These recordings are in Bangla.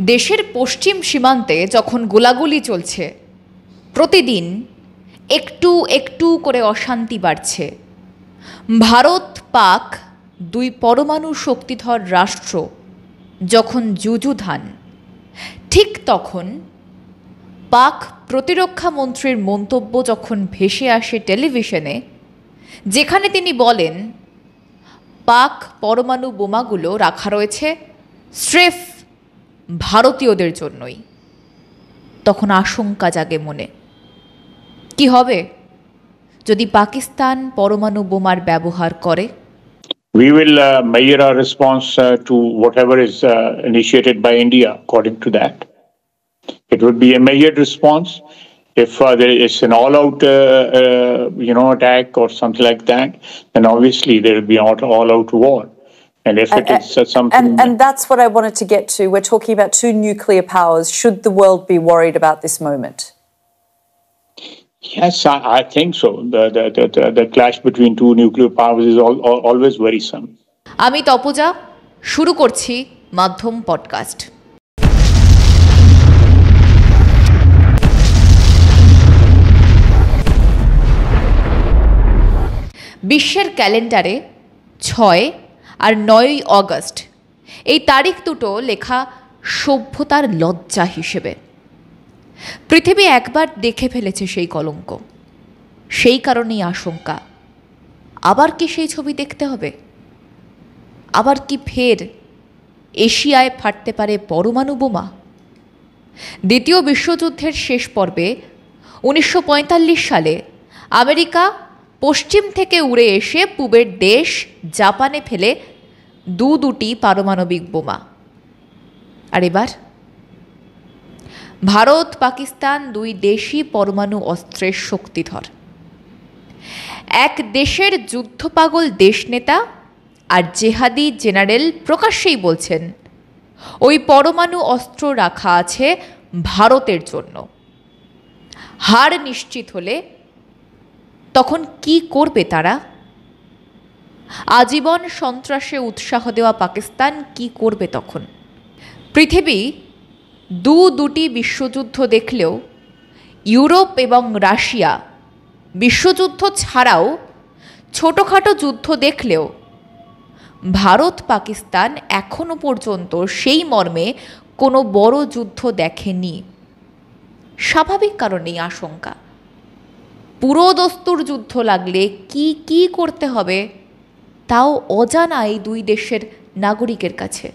দেশের পশ্চিম সীমান্তে যখন গোলাগুলি চলছে, প্রতিদিন একটু একটু করে অশান্তি বাড়ছে, ভারত পাক দুই পরমাণু শক্তিধর রাষ্ট্র যখন যুযুধান, ঠিক তখন পাক প্রতিরক্ষা মন্ত্রীর মন্তব্য যখন ভেসে আসে টেলিভিশনে, যেখানে তিনি বলেন পাক পরমাণু বোমাগুলো রাখা রয়েছে স্রেফ ভারতীয়দের জন্যই, তখন আশঙ্কা জাগে মনে। কি হবে যদি পাকিস্তান পরমাণু বোমার ব্যবহার করে? We will measure our response to whatever is initiated by India according to that. It would be a measured response. If there is an all-out, attack or something like that, then obviously there will be an all-out war. And if it is something... And that's what I wanted to get to. We're talking about two nuclear powers. Should the world be worried about this moment? Yes, I think so. The clash between two nuclear powers is always worrisome. আমি তপজা, শুরু করছি মাধ্যম পডকাস্ট। বিশ্বের ক্যালেন্ডারে 6 আর 9 অগস্ট এই তারিখ দুটো লেখা সভ্যতার লজ্জা হিসেবে। পৃথিবী একবার দেখে ফেলেছে সেই কলঙ্ক। সেই কারণেই আশঙ্কা, আবার কি সেই ছবি দেখতে হবে? আবার কি ফের এশিয়ায় ফাটতে পারে পরমাণু বোমা? দ্বিতীয় বিশ্বযুদ্ধের শেষ পর্বে 1945 সালে আমেরিকা পশ্চিম থেকে উড়ে এসে পূবের দেশ জাপানে ফেলে দুটি পারমাণবিক বোমা। আর এবার ভারত পাকিস্তান দুই দেশই পরমাণু অস্ত্রের শক্তিধর। এক দেশের যুদ্ধপাগল দেশনেতা আর জেহাদি জেনারেল প্রকাশ্যেই বলছেন ওই পরমাণু অস্ত্র রাখা আছে ভারতের জন্য। হার নিশ্চিত হলে তখন কি করবে তারা? আজীবন সন্ত্রাসে উৎসাহ দেওয়া পাকিস্তান কি করবে তখন? পৃথিবী দুটি বিশ্বযুদ্ধ দেখলেও ইউরোপ এবং রাশিয়া বিশ্বযুদ্ধ ছাড়াও ছোটোখাটো যুদ্ধ দেখলেও ভারত পাকিস্তান এখনও পর্যন্ত সেই মর্মে কোনো বড় যুদ্ধ দেখেনি। স্বাভাবিক কারণেই আশঙ্কা, পুরোদস্তুর যুদ্ধ লাগলে কি করতে হবে তাও অজানা এই দুই দেশের নাগরিকের কাছে।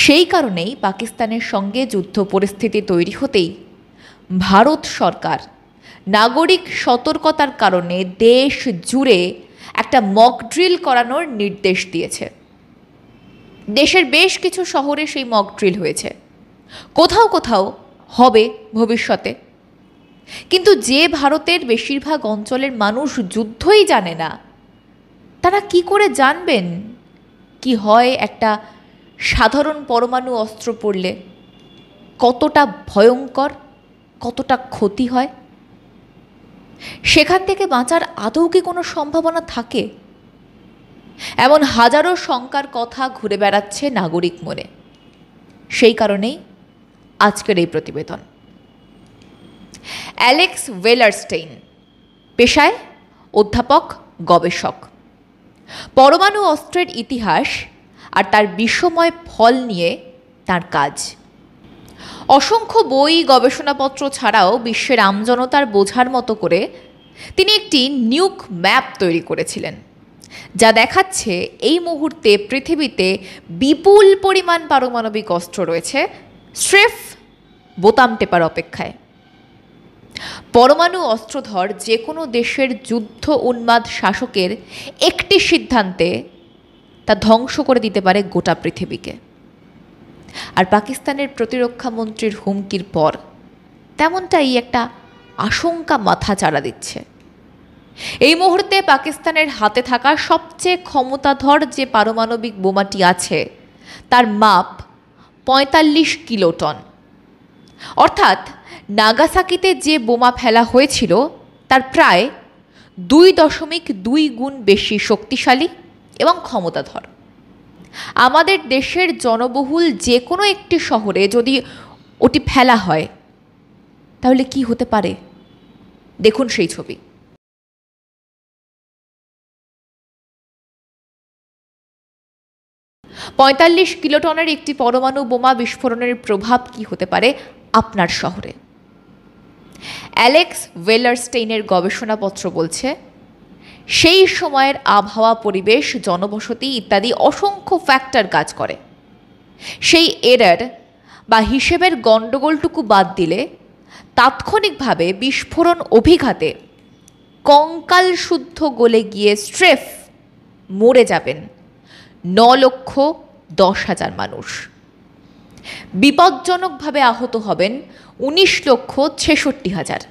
সেই কারণেই পাকিস্তানের সঙ্গে যুদ্ধ পরিস্থিতি তৈরি হতেই ভারত সরকার নাগরিক সতর্কতার কারণে দেশ জুড়ে একটা মক ড্রিল করানোর নির্দেশ দিয়েছে। দেশের বেশ কিছু শহরে সেই মক ড্রিল হয়েছে, কোথাও কোথাও হবে ভবিষ্যতে। কিন্তু যে ভারতের বেশিরভাগ অঞ্চলের মানুষ যুদ্ধই জানে না, তারা কি করে জানবেন কি হয় একটা সাধারণ পরমাণু অস্ত্র পড়লে, কতটা ভয়ঙ্কর, কতটা ক্ষতি হয়? সেখান থেকে বাঁচার আদৌ কি কোনো সম্ভাবনা থাকে? এমন হাজারো শঙ্কার কথা ঘুরে বেড়াচ্ছে নাগরিক মনে। সেই কারণেই আজকের এই প্রতিবেদন। অ্যালেক্স ওয়েলারস্টেইন, পেশায় অধ্যাপক, গবেষক, পরমাণু অস্ত্রের ইতিহাস আর তার বিস্ময় ফল নিয়ে তার কাজ। অসংখ্য বই, গবেষণাপত্র ছাড়াও বিশ্বের আমজনতার বোঝার মতো করে তিনি একটি নিউক ম্যাপ তৈরি করেছিলেন, যা দেখাচ্ছে এই মুহূর্তে পৃথিবীতে বিপুল পরিমাণ পারমাণবিক অস্ত্র রয়েছে স্রেফ বোতাম টেপার অপেক্ষায়। পরমাণু অস্ত্রধর যে কোনো দেশের যুদ্ধ উন্মাদ শাসকের একটি সিদ্ধান্তে তা ধ্বংস করে দিতে পারে গোটা পৃথিবীকে। আর পাকিস্তানের প্রতিরক্ষা মন্ত্রীর হুমকির পর তেমনটাই একটা আশঙ্কা মাথা চাড়া দিচ্ছে। এই মুহূর্তে পাকিস্তানের হাতে থাকা সবচেয়ে ক্ষমতাধর যে পারমাণবিক বোমাটি আছে তার মাপ 45 কিলোটন, অর্থাৎ নাগাসাকিতে যে বোমা ফেলা হয়েছিল তার প্রায় 2.2 গুণ বেশি শক্তিশালী এবং ক্ষমতাধর। আমাদের দেশের জনবহুল যে কোনো একটি শহরে যদি ওটি ফেলা হয় তাহলে কি হতে পারে? দেখুন সেই ছবি। পঁয়তাল্লিশ কিলোটনের একটি পরমাণু বোমা বিস্ফোরণের প্রভাব কি হতে পারে আপনার শহরে? অ্যালেক্স ওয়েলারস্টেইনের গবেষণাপত্র বলছে সেই সময়ের আবহাওয়া, পরিবেশ, জনবসতি ইত্যাদি অসংখ্য ফ্যাক্টর কাজ করে। সেই এরর বা হিসেবের গণ্ডগোলটুকু বাদ দিলে তাৎক্ষণিকভাবে বিস্ফোরণ অভিঘাতে কঙ্কাল শুদ্ধ গলে গিয়ে স্ট্রেফ মরে যাবেন 9,10,000 মানুষ। বিপজ্জনকভাবে আহত হবেন 19,66,000।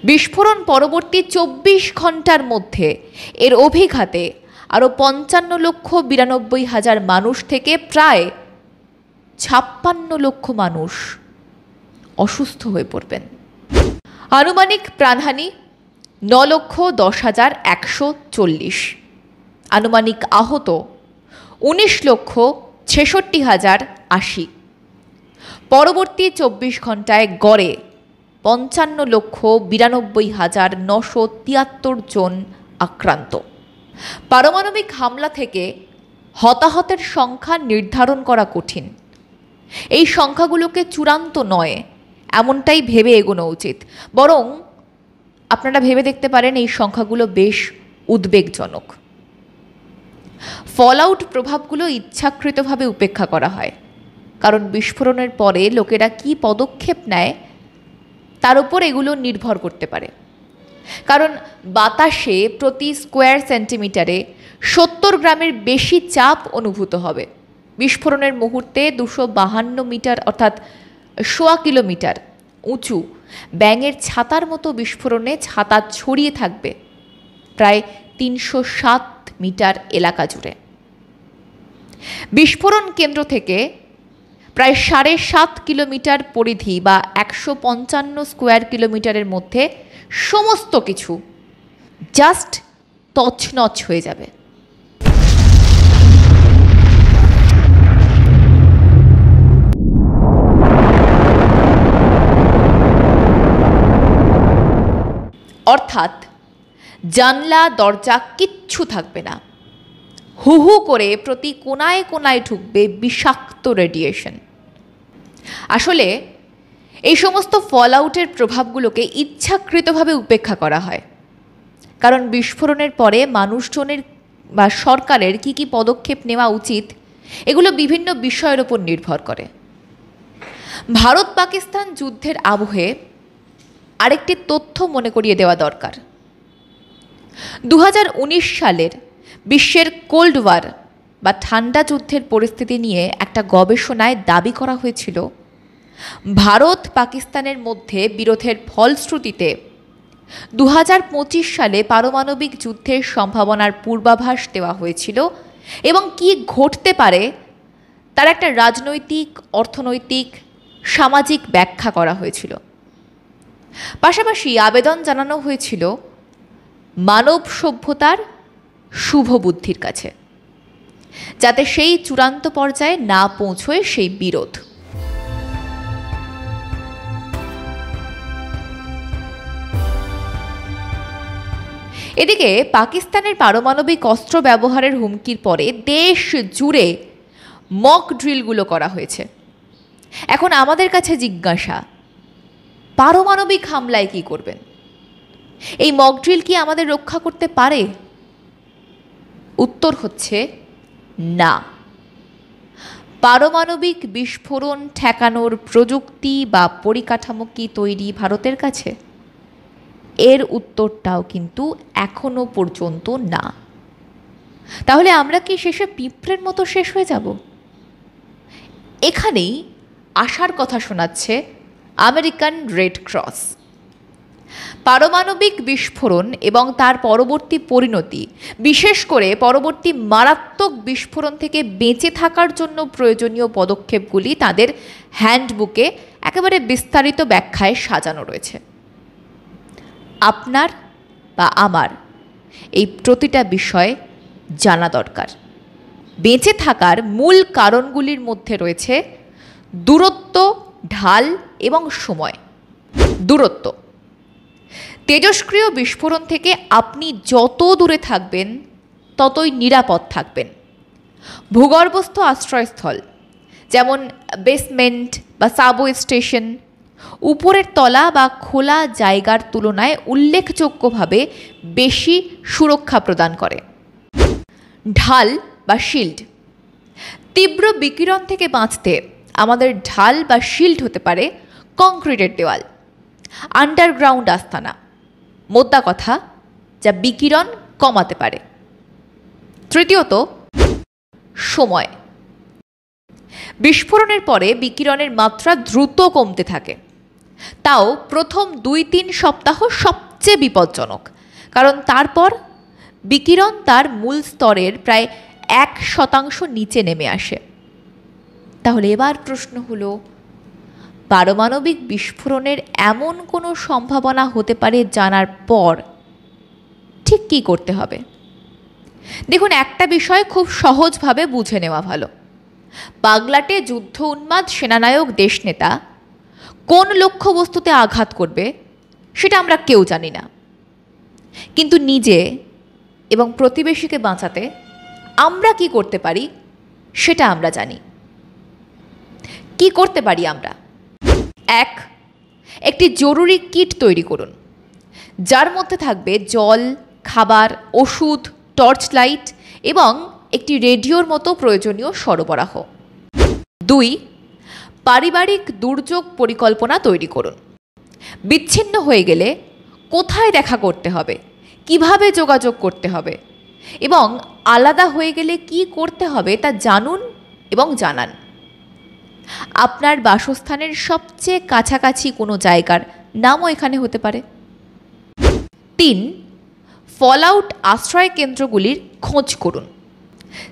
বিস্ফোরণ পরবর্তী 24 ঘন্টার মধ্যে এর অভিঘাতে আরও 55,92,000 মানুষ থেকে প্রায় 56 লক্ষ মানুষ অসুস্থ হয়ে পড়বেন। আনুমানিক প্রাণহানি 9,10,140। আনুমানিক আহত 19,66,080। পরবর্তী 24 ঘন্টায় গড়ে 55,92,973 জন আক্রান্ত। পারমাণবিক হামলা থেকে হতাহতের সংখ্যা নির্ধারণ করা কঠিন। এই সংখ্যাগুলোকে চূড়ান্ত নয় এমনটাই ভেবে এগোনো উচিত। বরং আপনারা ভেবে দেখতে পারেন এই সংখ্যাগুলো বেশ উদ্বেগজনক। ফলআউট প্রভাবগুলো ইচ্ছাকৃতভাবে উপেক্ষা করা হয়, কারণ বিস্ফোরণের পরে লোকেরা কী পদক্ষেপ নেয় তার উপর এগুলো নির্ভর করতে পারে। কারণ বাতাসে প্রতি স্কোয়ার সেন্টিমিটারে 70 গ্রামের বেশি চাপ অনুভূত হবে। বিস্ফোরণের মুহূর্তে 252 মিটার অর্থাৎ 1.25 কিলোমিটার উঁচু ব্যাঙের ছাতার মতো বিস্ফোরণে ছাতা ছড়িয়ে থাকবে প্রায় 307 মিটার এলাকা জুড়ে। বিস্ফোরণ কেন্দ্র থেকে প্রায় 7.5 কিলোমিটার পরিধি বা 155 স্কোয়ার কিলোমিটারের মধ্যে সমস্ত কিছু জাস্ট তছনছ হয়ে যাবে। অর্থাৎ জানলা দরজা কিচ্ছু থাকবে না। হু হু করে প্রতি কোনায় কোনায় ঢুকবে বিষাক্ত রেডিয়েশন। আসলে এই সমস্ত ফলআউটের প্রভাবগুলোকে ইচ্ছাকৃতভাবে উপেক্ষা করা হয়, কারণ বিস্ফোরণের পরে মানুষজনের বা সরকারের কী কী পদক্ষেপ নেওয়া উচিত এগুলো বিভিন্ন বিষয়ের উপর নির্ভর করে। ভারত পাকিস্তান যুদ্ধের আবহে আরেকটি তথ্য মনে করিয়ে দেওয়া দরকার। 2019 সালের বিশ্বের কোল্ড ওয়ার বা ঠান্ডা যুদ্ধের পরিস্থিতি নিয়ে একটা গবেষণায় দাবি করা হয়েছিল ভারত পাকিস্তানের মধ্যে বিরোধের ফলশ্রুতিতে 2025 সালে পারমাণবিক যুদ্ধের সম্ভাবনার পূর্বাভাস দেওয়া হয়েছিল এবং কি ঘটতে পারে তার একটা রাজনৈতিক, অর্থনৈতিক, সামাজিক ব্যাখ্যা করা হয়েছিল। পাশাপাশি আবেদন জানানো হয়েছিল মানব সভ্যতার শুভ বুদ্ধির কাছে, যাতে সেই চূড়ান্ত পর্যায়ে না পৌঁছয় সেই বিরোধ। এদিকে পাকিস্তানের পারমাণবিক অস্ত্র ব্যবহারের হুমকির পরে দেশ জুড়ে মক ড্রিলগুলো করা হয়েছে। এখন আমাদের কাছে জিজ্ঞাসা, পারমাণবিক হামলায় কি করবেন? এই মক ড্রিল কি আমাদের রক্ষা করতে পারে? উত্তর হচ্ছে না। পারমাণবিক বিস্ফোরণ ঠেকানোর প্রযুক্তি বা পরিকাঠামো কি তৈরি ভারতের কাছে? এর উত্তরটাও কিন্তু এখনো পর্যন্ত না। তাহলে আমরা কি শেষে পিঁপড়ের মতো শেষ হয়ে যাব? এখানেই আশার কথা শোনাচ্ছে আমেরিকান রেড ক্রস। পারমাণবিক বিস্ফোরণ এবং তার পরবর্তী পরিণতি, বিশেষ করে পরবর্তী মারাত্মক বিস্ফোরণ থেকে বেঁচে থাকার জন্য প্রয়োজনীয় পদক্ষেপগুলি তাদের হ্যান্ডবুকে একেবারে বিস্তারিত ব্যাখ্যায় সাজানো রয়েছে। আপনার বা আমার এই প্রতিটা বিষয় জানা দরকার। বেঁচে থাকার মূল কারণগুলির মধ্যে রয়েছে দূরত্ব, ঢাল এবং সময়। দূরত্ব, তেজস্ক্রিয় বিস্ফোরণ থেকে আপনি যত দূরে থাকবেন ততই নিরাপদ থাকবেন। ভূগর্ভস্থ আশ্রয়স্থল যেমন বেসমেন্ট বা সাবওয়ে স্টেশন উপরের তলা বা খোলা জায়গার তুলনায় উল্লেখযোগ্যভাবে বেশি সুরক্ষা প্রদান করে। ঢাল বা শিল্ড, তীব্র বিকিরণ থেকে বাঁচতে আমাদের ঢাল বা শিল্ড হতে পারে কংক্রিটের দেওয়াল, আন্ডারগ্রাউন্ড আস্তানা, মোদ্দা কথা যা বিকিরণ কমাতে পারে। তৃতীয়ত, সময়। বিস্ফোরণের পরে বিকিরণের মাত্রা দ্রুত কমতে থাকে, তাও প্রথম 2-3 সপ্তাহ সবচেয়ে বিপজ্জনক, কারণ তারপর বিকিরণ তার মূল স্তরের প্রায় 1% নিচে নেমে আসে। তাহলে এবার প্রশ্ন হলো, পারমাণবিক বিস্ফোরণের এমন কোনো সম্ভাবনা হতে পারে জানার পর ঠিক কী করতে হবে? দেখুন, একটা বিষয় খুব সহজভাবে বুঝে নেওয়া ভালো। পাগলাটে যুদ্ধ উন্মাদ সেনানায়ক দেশনেতা কোন লক্ষ্যবস্তুতে আঘাত করবে সেটা আমরা কেউ জানি না, কিন্তু নিজে এবং প্রতিবেশীকে বাঁচাতে আমরা কি করতে পারি সেটা আমরা জানি। কি করতে পারি আমরা? 1. একটি জরুরি কিট তৈরি করুন, যার মধ্যে থাকবে জল, খাবার, ওষুধ, টর্চ লাইট এবং একটি রেডিওর মতো প্রয়োজনীয় সরবরাহ। 2. পারিবারিক দুর্যোগ পরিকল্পনা তৈরি করুন। বিচ্ছিন্ন হয়ে গেলে কোথায় দেখা করতে হবে, কিভাবে যোগাযোগ করতে হবে এবং আলাদা হয়ে গেলে কি করতে হবে তা জানুন এবং জানান। আপনার বাসস্থানের সবচেয়ে কাছাকাছি কোনো জায়গার নামও এখানে হতে পারে। 3. ফলআউট আশ্রয় কেন্দ্রগুলির খোঁজ করুন।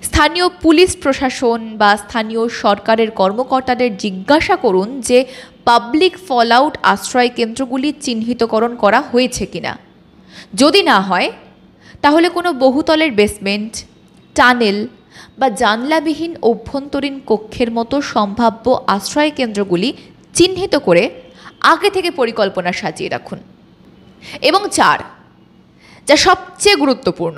স্থানীয় পুলিশ প্রশাসন বা স্থানীয় সরকারের কর্মকর্তাদের জিজ্ঞাসা করুন যে পাবলিক ফলআউট আশ্রয় কেন্দ্রগুলি চিহ্নিতকরণ করা হয়েছে কিনা। যদি না হয় তাহলে কোনো বহুতলের বেসমেন্ট, টানেল বা জানলাবিহীন অভ্যন্তরীণ কক্ষের মতো সম্ভাব্য আশ্রয় কেন্দ্রগুলি চিহ্নিত করে আগে থেকে পরিকল্পনা সাজিয়ে রাখুন। এবং 4, যা সবচেয়ে গুরুত্বপূর্ণ,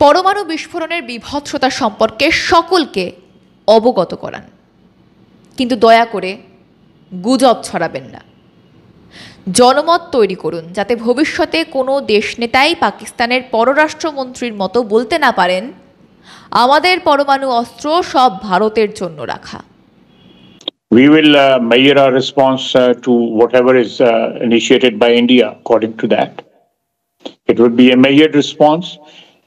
পরমাণু বিস্ফোরণের বিভৎসতা সম্পর্কে সকলকে অবগত করান, কিন্তু দয়া করে গুজব ছড়াবেন না। জনমত তৈরি করুন যাতে ভবিষ্যতে কোনো দেশনেতাই পাকিস্তানের পররাষ্ট্রমন্ত্রীর মতো বলতে না পারেন আমাদের পরমাণু অস্ত্র সব ভারতের জন্য রাখা। We will measure our response to whatever is initiated by India according to that. It would be a measured response.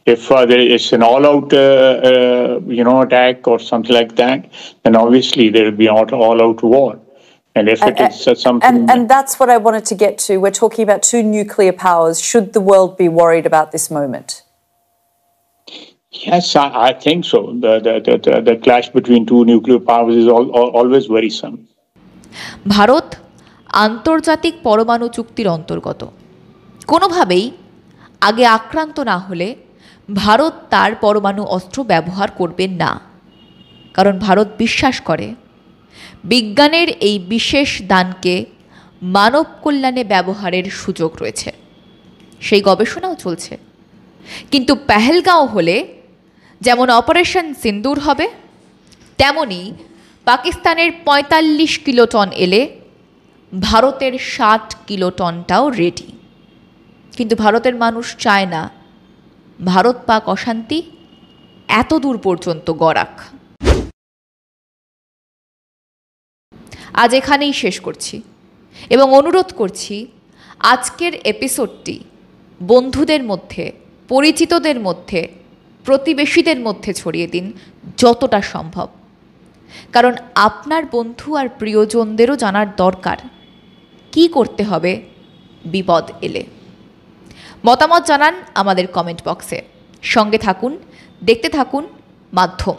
If there is an all-out, attack or something like that, then obviously there will be an all-out war. And if it is something... And that's what I wanted to get to. We're talking about 2 nuclear powers. Should the world be worried about this moment? Yes, I think so. The clash between 2 nuclear powers is always worrisome. Bharat আন্তর্জাতিক পরমাণু চুক্তির অন্তর্গত। কোনোভাবেই আগে আক্রান্ত না হলে ভারত তার পরমাণু অস্ত্র ব্যবহার করবে না, কারণ ভারত বিশ্বাস করে বিজ্ঞানের এই বিশেষ দানকে মানব কল্যাণে ব্যবহারের সুযোগ রয়েছে। সেই গবেষণাও চলছে। কিন্তু পেহেলগাঁও হলে যেমন অপারেশন সিন্দুর হবে, তেমনি পাকিস্তানের 45 কিলোটন এলে ভারতের 60 কিলোটনটাও রেডি। কিন্তু ভারতের মানুষ চায় না ভারত পাক অশান্তি এত দূর পর্যন্ত গড়াক। আজ এখানেই শেষ করছি এবং অনুরোধ করছি আজকের এপিসোডটি বন্ধুদের মধ্যে, পরিচিতদের মধ্যে, প্রতিবেশীদের মধ্যে ছড়িয়ে দিন যতটা সম্ভব, কারণ আপনার বন্ধু আর প্রিয়জনদেরও জানার দরকার কি করতে হবে বিপদ এলে। মতামত জানান আমাদের কমেন্ট বক্সে। সঙ্গে থাকুন, দেখতে থাকুন মাধ্যম।